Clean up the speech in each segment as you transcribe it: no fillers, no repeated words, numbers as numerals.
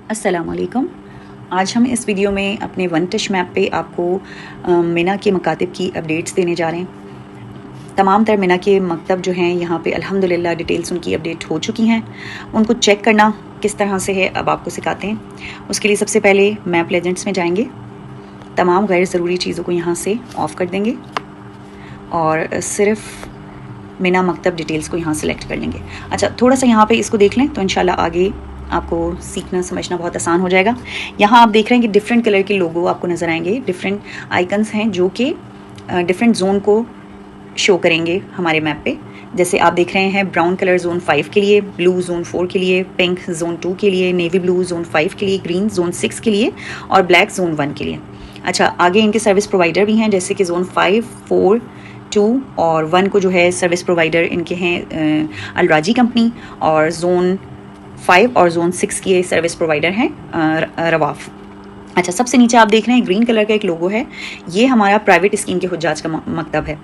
अस्सलाम वालेकुम। आज हम इस वीडियो में अपने वन टच मैप पे आपको मिना के मकातिब की अपडेट्स देने जा रहे हैं। तमाम तर मिना के मकतब जो हैं यहाँ पे अल्हम्दुलिल्लाह डिटेल्स उनकी अपडेट हो चुकी हैं। उनको चेक करना किस तरह से है अब आपको सिखाते हैं। उसके लिए सबसे पहले मैप लेजेंड्स में जाएंगे, तमाम गैर ज़रूरी चीज़ों को यहाँ से ऑफ़ कर देंगे और सिर्फ मिना मकतब डिटेल्स को यहाँ सेलेक्ट कर लेंगे। अच्छा, थोड़ा सा यहाँ पे इसको देख लें तो इंशाल्लाह आगे आपको सीखना समझना बहुत आसान हो जाएगा। यहाँ आप देख रहे हैं कि डिफरेंट कलर के लोगो आपको नज़र आएंगे, डिफरेंट आइकन्स हैं जो कि डिफरेंट जोन को शो करेंगे हमारे मैप पे। जैसे आप देख रहे हैं ब्राउन कलर जोन 5 के लिए, ब्लू जोन 4 के लिए, पिंक जोन 2 के लिए, नेवी ब्लू जोन 5 के लिए, ग्रीन जोन 6 के लिए और ब्लैक जोन 1 के लिए। अच्छा, आगे इनके सर्विस प्रोवाइडर भी हैं, जैसे कि जोन 5, 4, 2 और 1 को जो है सर्विस प्रोवाइडर इनके हैं अलराजी कंपनी, और जोन 5 और जोन 6 के सर्विस प्रोवाइडर हैं रवाफ। अच्छा, सबसे नीचे आप देख रहे हैं ग्रीन कलर का एक लोगो है, ये हमारा प्राइवेट स्कीम के हुज्जाज का मकतब है।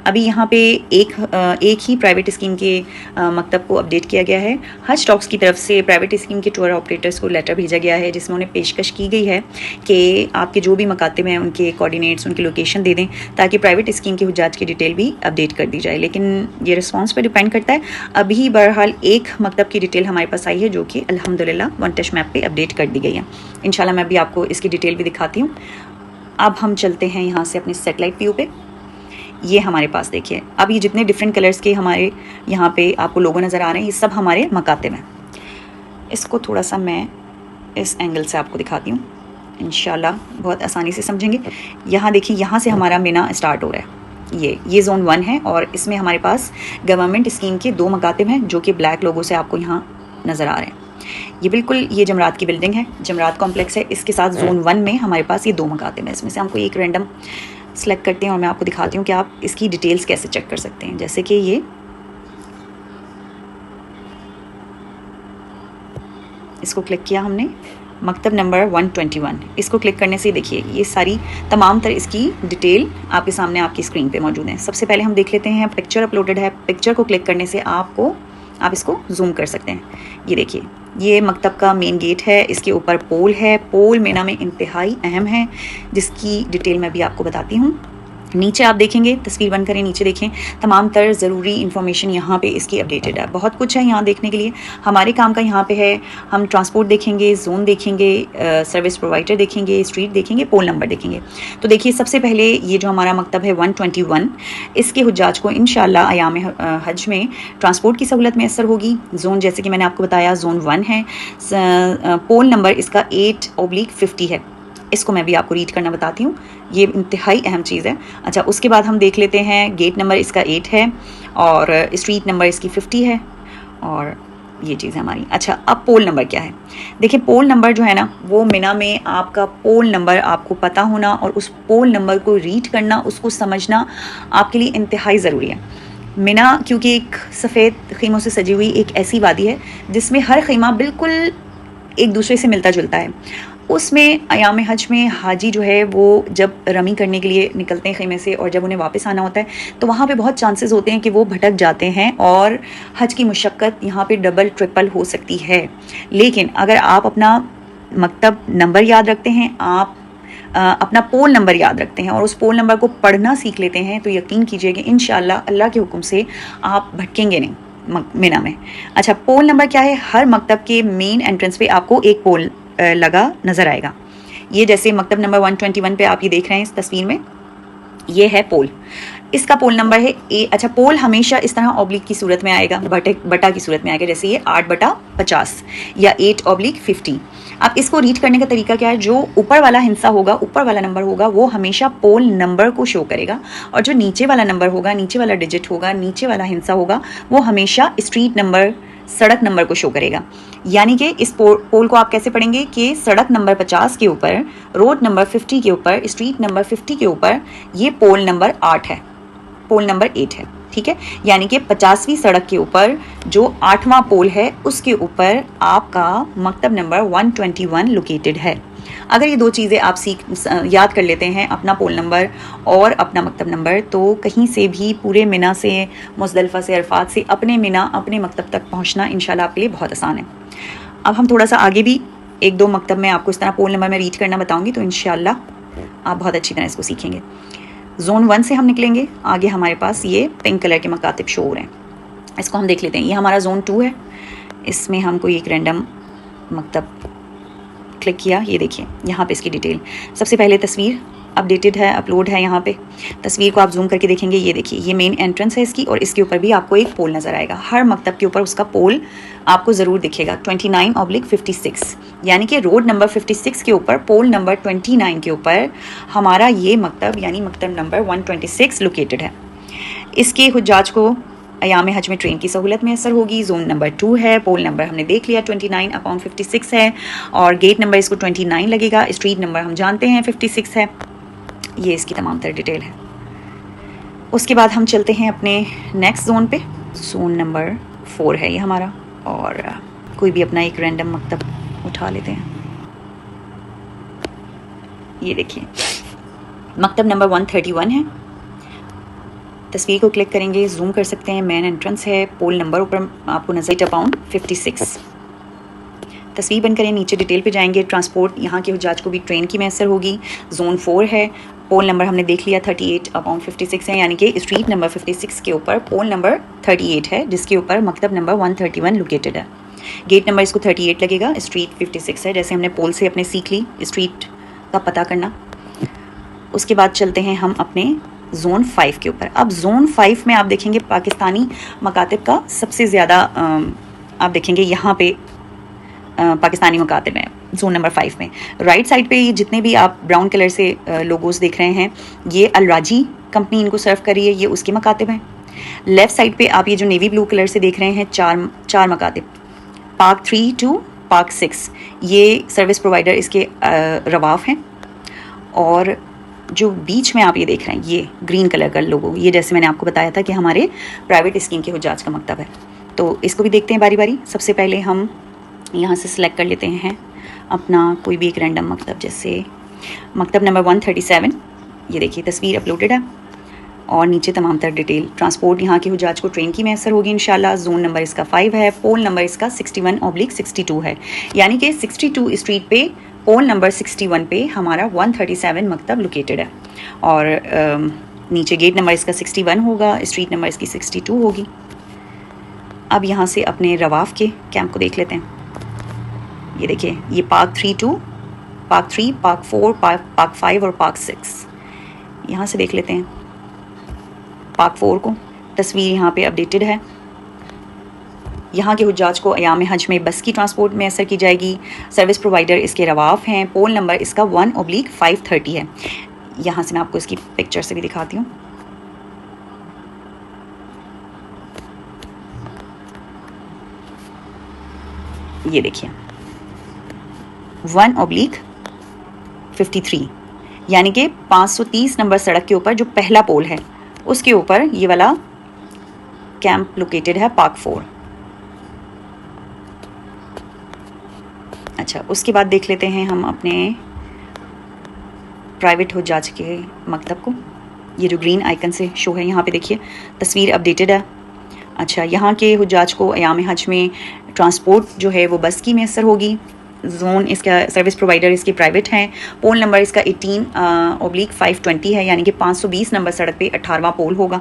अभी यहाँ पे एक ही प्राइवेट स्कीम के मकतब को अपडेट किया गया है। हज टॉक्स की तरफ से प्राइवेट स्कीम के टूर ऑपरेटर्स को लेटर भेजा गया है जिसमें उन्हें पेशकश की गई है कि आपके जो भी मकातिब हैं उनके कोऑर्डिनेट्स, उनकी लोकेशन दे दें ताकि प्राइवेट स्कीम के हुज्जाज की डिटेल भी अपडेट कर दी जाए। लेकिन ये रिस्पॉन्स पर डिपेंड करता है। अभी बहरहाल एक मकतब की डिटेल हमारे पास आई है जो कि अल्हम्दुलिल्लाह वन टच मैप पर अपडेट कर दी गई है। इंशाल्लाह मैं भी आपको इसकी डिटेल भी दिखाती हूँ। अब हम चलते हैं यहाँ से अपने सेटेलाइट व्यू पे। ये हमारे पास देखिए, अब ये जितने डिफरेंट कलर्स के हमारे यहाँ पे आपको लोगो नज़र आ रहे हैं, ये सब हमारे मकातिब हैं। इसको थोड़ा सा मैं इस एंगल से आपको दिखाती हूँ, इंशाल्लाह बहुत आसानी से समझेंगे। यहाँ देखिए, यहाँ से हमारा मिना स्टार्ट हो रहा है। ये जोन 1 है और इसमें हमारे पास गवर्नमेंट स्कीम के 2 मकातिब हैं जो कि ब्लैक लोगो से आपको यहाँ नज़र आ रहे हैं। ये बिल्कुल ये जमरात की बिल्डिंग है, जमरात कॉम्प्लेक्स है। इसके साथ जोन 1 में हमारे पास ये 2 मकातिब हैं। इसमें से हमको एक रैंडम सेलेक्ट करते हैं और मैं आपको दिखाती हूँ कि आप इसकी डिटेल्स कैसे चेक कर सकते हैं। जैसे कि ये इसको क्लिक किया हमने, मकतब नंबर 121, इसको क्लिक करने से देखिए ये सारी तमाम तरह इसकी डिटेल आपके सामने आपकी स्क्रीन पे मौजूद है। सबसे पहले हम देख लेते हैं पिक्चर अपलोडेड है। पिक्चर को क्लिक करने से आप इसको जूम कर सकते हैं। ये देखिए, ये मकतब का मेन गेट है, इसके ऊपर पोल है। पोल मिना में इंतहाई अहम है जिसकी डिटेल मैं भी आपको बताती हूँ। नीचे आप देखेंगे, तस्वीर बंद करें, नीचे देखें, तमाम तर ज़रूरी इन्फॉर्मेशन यहाँ पे इसकी अपडेटेड है। बहुत कुछ है यहाँ देखने के लिए। हमारे काम का यहाँ पे है, हम ट्रांसपोर्ट देखेंगे, जोन देखेंगे, सर्विस प्रोवाइडर देखेंगे, स्ट्रीट देखेंगे, पोल नंबर देखेंगे। तो देखिए, सबसे पहले ये जो हमारा मकतब है 121, इसके हुज्जाज को इंशाल्लाह अयाम हज में ट्रांसपोर्ट की सहूलत मैसर होगी। जोन जैसे कि मैंने आपको बताया जोन 1 है। पोल नंबर इसका 8/50 है। इसको मैं भी आपको रीड करना बताती हूँ, ये इंतहाई अहम चीज़ है। अच्छा, उसके बाद हम देख लेते हैं गेट नंबर इसका 8 है और स्ट्रीट नंबर इसकी 50 है और ये चीज़ है हमारी। अच्छा, अब पोल नंबर क्या है? देखिए, पोल नंबर जो है ना, वो मिना में आपका पोल नंबर आपको पता होना और उस पोल नंबर को रीड करना, उसको समझना आपके लिए इंतहाई ज़रूरी है। मिना क्योंकि एक सफ़ेद खीमों से सजी हुई एक ऐसी वादी है जिसमें हर खीमा बिल्कुल एक दूसरे से मिलता जुलता है। उसमें अयाम हज में हाजी जो है वो जब रमी करने के लिए निकलते हैं खैमे से और जब उन्हें वापस आना होता है तो वहाँ पे बहुत चांसेस होते हैं कि वो भटक जाते हैं और हज की मुशक्क़त यहाँ पे डबल ट्रिपल हो सकती है। लेकिन अगर आप अपना मकतब नंबर याद रखते हैं, आप अपना पोल नंबर याद रखते हैं और उस पोल नंबर को पढ़ना सीख लेते हैं, तो यकीन कीजिए कि इंशाल्लाह अल्लाह के हुक्म से आप भटकेंगे नहीं मिना में। अच्छा, पोल नंबर क्या है? हर मकतब के मेन एंट्रेंस पे आपको एक पोल लगा नज़र आएगा। ये जैसे मकतब नंबर 121 पे आप ये देख रहे हैं इस तस्वीर में, ये है पोल, इसका पोल नंबर है ए। अच्छा, पोल हमेशा इस तरह ऑब्लिक की सूरत में आएगा, बटा की सूरत में आएगा, जैसे ये 8/50 या 8/50। अब इसको रीड करने का तरीका क्या है? जो ऊपर वाला हिस्सा होगा, ऊपर वाला नंबर होगा, वो हमेशा पोल नंबर को शो करेगा और जो नीचे वाला नंबर होगा, नीचे वाला डिजिट होगा, नीचे वाला हिस्सा होगा, वो हमेशा स्ट्रीट नंबर, सड़क नंबर को शो करेगा। यानी कि इस पोल को आप कैसे पढ़ेंगे कि सड़क नंबर 50 के ऊपर, रोड नंबर 50 के ऊपर, स्ट्रीट नंबर 50 के ऊपर ये पोल नंबर 8 है, पोल नंबर 8 है। ठीक है, यानी कि 50वीं सड़क के ऊपर जो 8वां पोल है उसके ऊपर आपका मकतब नंबर 121 लोकेटेड है। अगर ये 2 चीज़ें आप याद कर लेते हैं, अपना पोल नंबर और अपना मकतब नंबर, तो कहीं से भी पूरे मिना से, मुज़दलिफ़ा से, अरफात से अपने मिना, अपने मकतब तक पहुंचना इंशाल्लाह आपके लिए बहुत आसान है। अब हम थोड़ा सा आगे भी एक दो मकतब में आपको इस तरह पोल नंबर में रीड करना बताऊँगी, तो इंशाल्लाह आप बहुत अच्छी तरह इसको सीखेंगे। जोन 1 से हम निकलेंगे, आगे हमारे पास ये पिंक कलर के मकातिब शो हो रहे हैं, इसको हम देख लेते हैं। ये हमारा जोन 2 है, इसमें हम कोई एक रैंडम मकतब क्लिक किया, ये देखिए यहाँ पे इसकी डिटेल। सबसे पहले तस्वीर अपडेटेड है, अपलोड है। यहाँ पे तस्वीर को आप जूम करके देखेंगे, ये देखिए ये मेन एंट्रेंस है इसकी, और इसके ऊपर भी आपको एक पोल नज़र आएगा। हर मकतब के ऊपर उसका पोल आपको ज़रूर दिखेगा। 29/56 यानी कि रोड नंबर 56 के ऊपर पोल नंबर 29 के ऊपर हमारा ये मकतब यानी मकतब नंबर 126 लोकेटेड है। इसके हुज्जाज को अयाम हज में ट्रेन की सहूलत मैसर होगी। जोन नंबर 2 है, पोल नंबर हमने देख लिया 29/56 है, और गेट नंबर इसको 29 लगेगा। स्ट्रीट नंबर हम जानते हैं 56 है। ये इसकी तमाम तरह डिटेल है। उसके बाद हम चलते हैं अपने नेक्स्ट जोन पे। जोन नंबर 4 है ये हमारा, और कोई भी अपना एक रैंडम मकतब उठा लेते हैं। ये देखिए मकतब नंबर 131 है। तस्वीर को क्लिक करेंगे, जूम कर सकते हैं, मेन एंट्रेंस है, पोल नंबर ऊपर आपको नजर अपाउंड 56। तस्वीर बंद करें, नीचे डिटेल पे जाएंगे। ट्रांसपोर्ट यहाँ के हुज्जाज को भी ट्रेन की मैसर होगी। जोन 4 है, पोल नंबर हमने देख लिया 38/56 है, यानी कि स्ट्रीट नंबर 56 के ऊपर पोल नंबर 38 है, जिसके ऊपर मकतब नंबर 131 लोकेटेड है। गेट नंबर इसको 38 लगेगा, स्ट्रीट 56 है, जैसे हमने पोल से अपने सीख ली स्ट्रीट का पता करना। उसके बाद चलते हैं हम अपने जोन 5 के ऊपर। अब जोन 5 में आप देखेंगे पाकिस्तानी मकातिब का सबसे ज़्यादा आप देखेंगे यहाँ पे पाकिस्तानी मकातिब हैं जोन नंबर 5 में। राइट साइड पे ये जितने भी आप ब्राउन कलर से लोगोस देख रहे हैं, ये अलराजी कंपनी इनको सर्व कर रही है, ये उसके मकातिब हैं। लेफ़्ट साइड पे आप ये जो नेवी ब्लू कलर से देख रहे हैं चार मकातिब, पार्क 3 to पार्क 6, ये सर्विस प्रोवाइडर इसके रवाफ हैं। और जो बीच में आप ये देख रहे हैं ये ग्रीन कलर का लोगो, ये जैसे मैंने आपको बताया था कि हमारे प्राइवेट स्कीम के हुज्जाज का मकतब है। तो इसको भी देखते हैं बारी बारी। सबसे पहले हम यहाँ से सिलेक्ट कर लेते हैं अपना कोई भी एक रैंडम मकतब, जैसे मकतब नंबर 137। ये देखिए तस्वीर अपलोडेड है और नीचे तमाम तर डिटेल। ट्रांसपोर्ट यहाँ के हुज्जाज को ट्रेन की मैसर होगी इंशाल्लाह। जोन नंबर इसका 5 है, पोल नंबर इसका 61/62 है, यानी कि 62 स्ट्रीट पे पोल नंबर 61 पे हमारा 137 मकतब लोकेटेड है। और नीचे गेट नंबर इसका 61 होगा, स्ट्रीट नंबर इसकी 62 होगी। अब यहाँ से अपने रवाफ के कैंप को देख लेते हैं। ये देखिए ये park 3 to park 3, park 4, park 5 और पार्क 6। यहाँ से देख लेते हैं पार्क 4 को। तस्वीर यहाँ पे अपडेटेड है। यहाँ के हुज्जाज को अयाम हज में बस की ट्रांसपोर्ट में असर की जाएगी। सर्विस प्रोवाइडर इसके रवाफ हैं। पोल नंबर इसका 1/530 है। यहाँ से मैं आपको इसकी पिक्चर से भी दिखाती हूँ। ये देखिए 1/53, यानी कि 530 नंबर सड़क के ऊपर जो पहला पोल है उसके ऊपर ये वाला कैंप लोकेटेड है, पार्क 4। अच्छा, उसके बाद देख लेते हैं हम अपने प्राइवेट हुज्जाज के मकतब को। ये जो ग्रीन आइकन से शो है यहाँ पे देखिए तस्वीर अपडेटेड है। अच्छा, यहाँ के हुज्जाज को अयाम हज में ट्रांसपोर्ट जो है वो बस की मैसर होगी। जोन इसका सर्विस प्रोवाइडर इसके प्राइवेट हैं। पोल नंबर इसका 18/520 है, यानी कि 520 नंबर सड़क पे 18वां पोल होगा।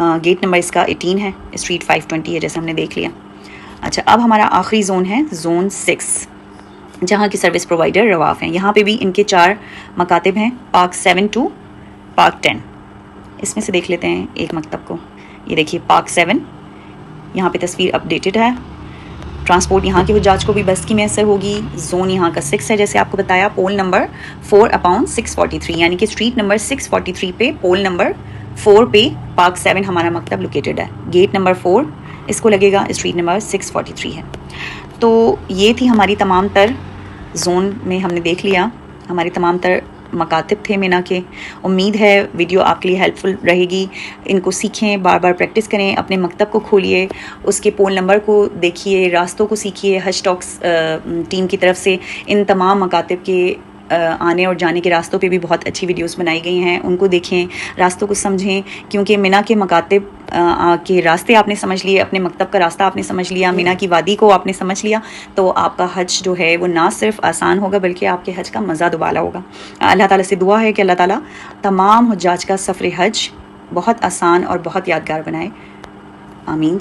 गेट नंबर इसका 18 है, स्ट्रीट 520 है, जैसे हमने देख लिया। अच्छा, अब हमारा आखिरी जोन है जोन 6, जहाँ की सर्विस प्रोवाइडर रवाफ हैं। यहाँ पे भी इनके 4 मकातिब हैं, पार्क 7 to पार्क 10। इसमें से देख लेते हैं एक मकतब को। ये देखिए पार्क 7, यहाँ पे तस्वीर अपडेटेड है। ट्रांसपोर्ट यहाँ के हुज्जाज को भी बस की मैसर होगी। जोन यहाँ का 6 है, जैसे आपको बताया। पोल नंबर 4/643, यानी कि स्ट्रीट नंबर 643 पे पोल नंबर 4 पे पार्क 7 हमारा मकतब लोकेटेड है। गेट नंबर 4 इसको लगेगा, स्ट्रीट नंबर 643 है। तो ये थी हमारी तमाम तर जोन में हमने देख लिया, हमारी तमाम तर मकातिब थे मीना के। उम्मीद है वीडियो आपके लिए हेल्पफुल रहेगी। इनको सीखें, बार बार प्रैक्टिस करें, अपने मकतब को खोलिए, उसके पोल नंबर को देखिए, रास्तों को सीखिए। हज टॉक्स टीम की तरफ से इन तमाम मकातिब के आने और जाने के रास्तों पे भी बहुत अच्छी वीडियोस बनाई गई हैं, उनको देखें, रास्तों को समझें, क्योंकि मिना के मकातिब के रास्ते आपने समझ लिए, अपने मकतब का रास्ता आपने समझ लिया, मिना की वादी को आपने समझ लिया, तो आपका हज जो है वो ना सिर्फ आसान होगा बल्कि आपके हज का मज़ा दुबाला होगा। अल्लाह ताला से दुआ है कि अल्लाह ताला तमाम हुज्जाज का सफ़र हज बहुत आसान और बहुत यादगार बनाए। आमीन।